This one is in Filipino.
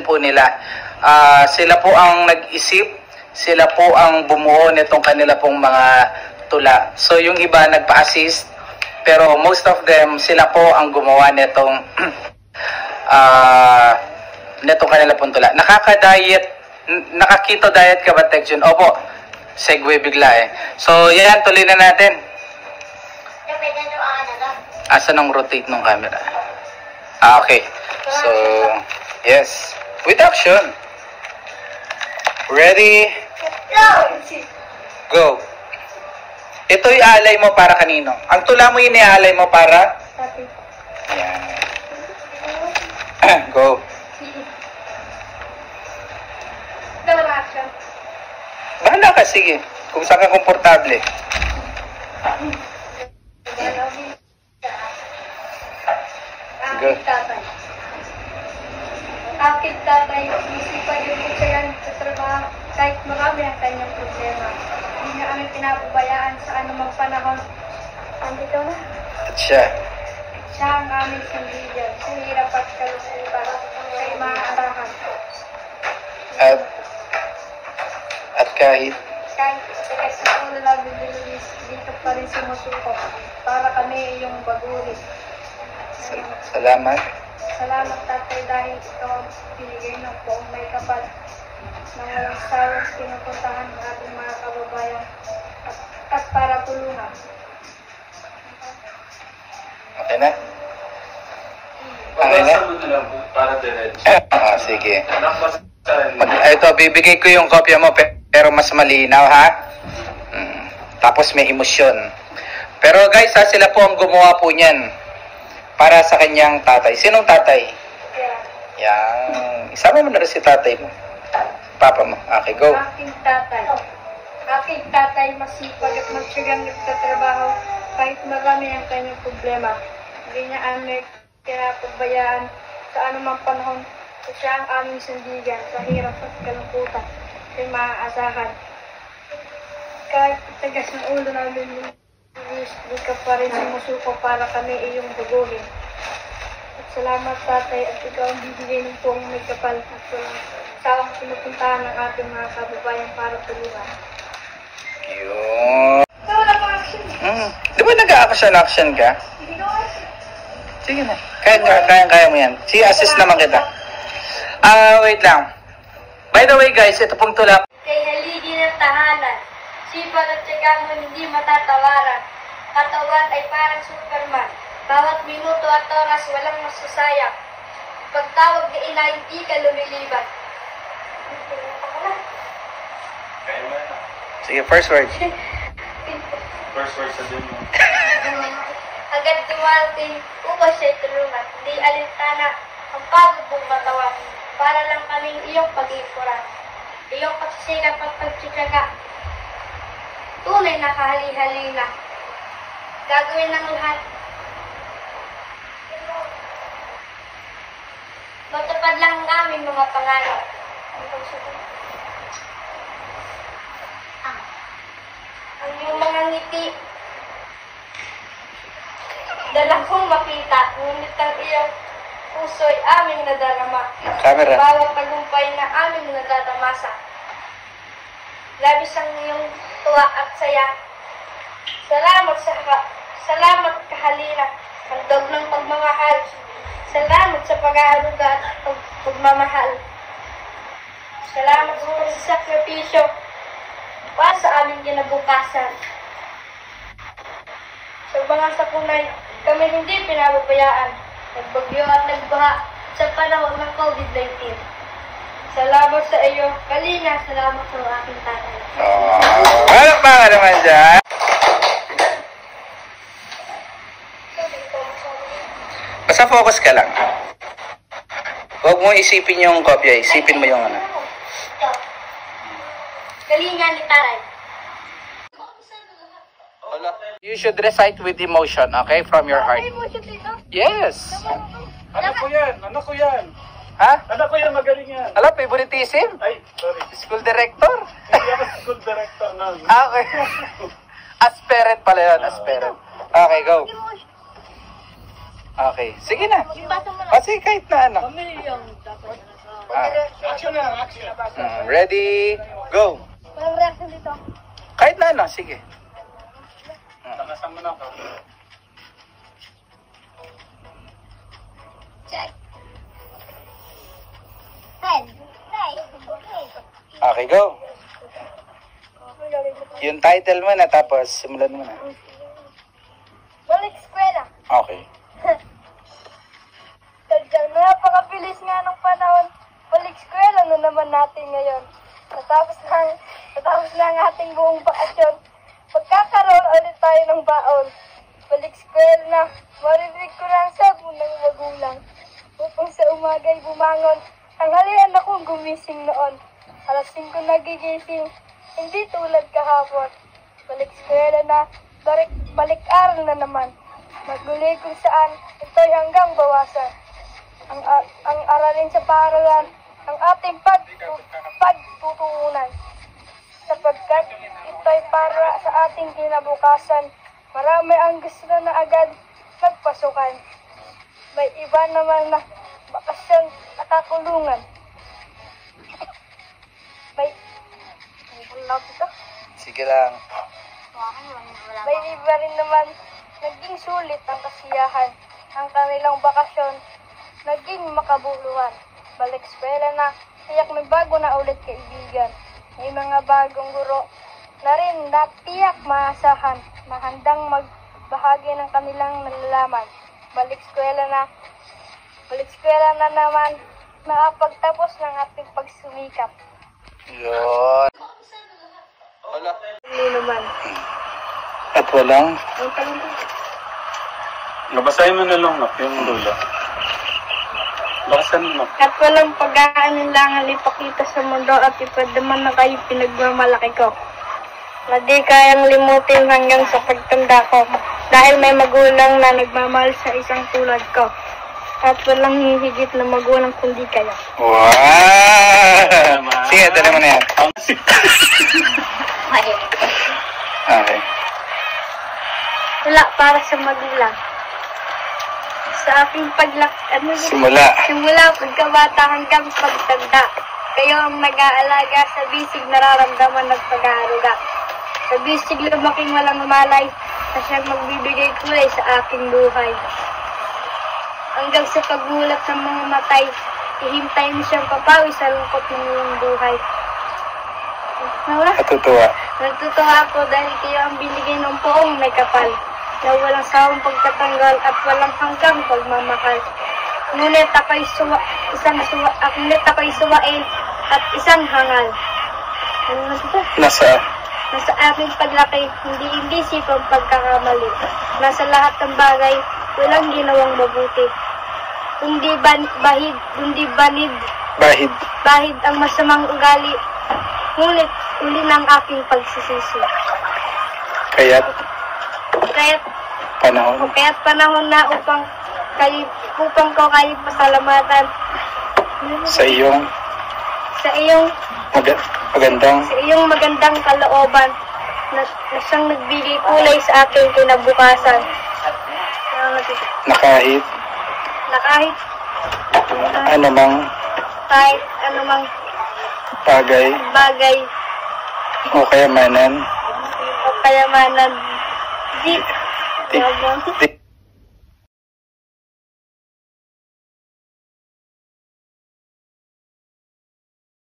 po nila. Sila po ang nag-isip, sila po ang bumuo nitong kanila pong mga tula. So yung iba nagpa-assist, pero most of them, sila po ang gumawa nitong nitong kanila pong tula. Nakaka-diet, nakakito diet ka ba, Tekjun? Opo, segue bigla eh. So yan, tuloy na natin. Asa nang rotate ng camera? Okay. So, yes. With action. Ready? Go. Ito iaalay mo para kanino? Ang tula mo yun iaalay mo para? Yan. Go. Bahala ka, sige. Kung saan ka komportable. Go. Aking tatay, isipan din po siya sa trabaho kahit marami ang kanyang problema. Hindi niya kami pinapabayaan sa anumang panahon. Andito na. At siya. Siya ang aming sandigan, sa hirap at kalusutan, kay maaarahan. At kahit Kahit sa ulo namin bilis, dito pa rin sumusuko para kami iyong baguhin. Salamat. Salamat tatay dahil ito ang binigay ng buong may kapal na walang sawang pinupuntahan ng ating mga kababayan at para tulungan. Okay na? Okay na? Para diretso. Sige. Ito, bibigay ko yung kopya mo pero mas malinaw ha. Tapos may emosyon. Pero guys, sila po ang gumawa po niyan para sa kanyang tatay. Sinong tatay? Yan. Isama mo na rin si tatay mo. Papa mo. Okay, go. Aking tatay. Aking tatay masipag at matyagang nagtatrabaho kahit marami ang kanyang problema. Hindi niya amin pinapabayaan sa anumang panahon. Siya ang aming sandigan sa hirap at kalungkutan. Ay maaasahan. Kahit tagas ng ulo namin, di ka pa rin sumusuko para kami iyong baguhin. At salamat tatay at ikaw ang bibigay ng buong may kapal at sawang pinupuntahan ng ating mga kababayan para tulungan. Yun. Wala pang action. Di ba nag-action-action ka? Hindi ko action. Sige na. Kaya mo yan. Sige, assist naman kita. Wait lang. By the way guys, ito pong tula. Kay haligi ng tahanan, sipag at tiyaga mo hindi matatawaran. Katawan ay parang Superman. Bawat minuto at oras walang masasayang. Pagtawag na ina, hindi ka lumiliban. Sige, first word. First word sa din mo. Agad dumating upang siya'y tulungan. Hindi alintana ang pagod mong matawan. Para lang kaming iyong pag-ipuran. Iyong pagsisikap at pagtsitsaga. Tunay na kahali-halina. Gagawin ng lahat. Matupad lang ang aming mga pangarap. Ang iyong mga ngiti. Dala kong makita, ngunit ang iyong puso'y aming nadarama. Camera. Bawat tagumpay na aming nadadamasa. Labis ang iyong tuwa at saya. Salamat kahalina, handog ng pagmamahal. Salamat sa pag-aaruga at pagmamahal. Salamat sa sakripisyo para sa aming kinabukasan. Sa mga sakunay, kami hindi pinababayaan. Nagbagyo at nagbaha sa panahon ng COVID-19. Salamat sa iyo, Kalina. Salamat sa aking tatay. Walang pa ka naman dyan. Basta focus ka lang. Huwag mo isipin yung kopya. Isipin mo yung ano. Kalina ni Taray. You should recite with emotion, okay? From your heart. Yes. Anak ko yan! Anak ko yan! Ha? Anak ko yan! Magaling yan! Alam, favoritism? Ay, sorry. School director? Hindi ako school director na. Okay. Aspirant pala yun, aspirant. Okay, go. Okay, sige na. Kasi kahit na ano. Kami yung dapat Action na, action. Ready, go. Walang reaction dito. Kahit na ano, sige. Takasan mo na ako. Check. Ten. Okay, go. Yung title mo na, tapos simulan mo na. Balik eskwela. Okay. Tadyang napakabilis nga ng panahon. Balik eskwela na naman natin ngayon. Natapos na ang ating buong bakasyon. Magkakaroon ulit tayo ng baon. Balik eskwela na. Marinig ko na ang sabi ng magulang. Upang sa umaga'y bumangon. Ang halian akong gumising noon. Alas 5 nagigising. Hindi tulad kahapon. Balik eskwela na. Balik aral na naman. Maguli kung saan ito'y hanggang bawasan. Ang aralin sa paaralan, ang ating pagtutuunan. Sapagkat ito'y para sa ating kinabukasan. Marami ang gusto na agad magpasukan. May iba naman na bakasyon at kakulungan. May Sige lang. May iba rin naman naging sulit ang kasiyahan. Ang kanilang bakasyon naging makabuluhan. Balik eskwela na, tiyak may bago na ulit kaibigan. May mga bagong guro na rin na tiyak maasahan na handang magbahagi ng kanilang nalalaman. Balik eskwela na naman, nakapagtapos ng ating pagsumikap. Yun. Wala. Hindi naman. At walang? Ang tanong Nabasahin mo na lang yung lula. Bakasan mo. At walang pag-aalinlangan ipakita sa mundo at ipadaman na kayo pinagmamalaki ko. Na di kayang limutin hanggang sa pagtanda ko. Dahil may magulang na nagmamahal sa isang tulad ko. At walang hihigit na magulang kundi kayo. Wow! Sige, dali mo na yan. Okay. Wala para sa magulang. Sa aking Simula. pagkabata hanggang pagtanda. Kayo ang nag-aalaga sa bisig nararamdaman ng pag-aaruga. Sa bisig lumaking walang malay na siyang magbibigay kulay sa aking buhay. Hanggang sa pagmulat ng mga matay, ihintay mo siyang papawi sa lungkot ng iyong buhay. Natutuwa. Natutuwa ako dahil kayo ang binigay ng poong may kapal, na walang sawang pagtatanggal at walang hanggang pagmamahal. Ngunit ako'y suwain at isang hangal. Nasa? Nasa aking paglaki, hindi sipang pagkakamali. Nasa lahat ng bagay, walang ginawang mabuti. Kundi bahid ang masamang ugali. Ngunit uli ng aking pagsisisi. Kaya't panahon na upang ko kayo pasalamatan sa iyong magandang kalooban na siyang nagbigay kulay sa aking kinabukasan. na kahit anumang bagay o kayamanan di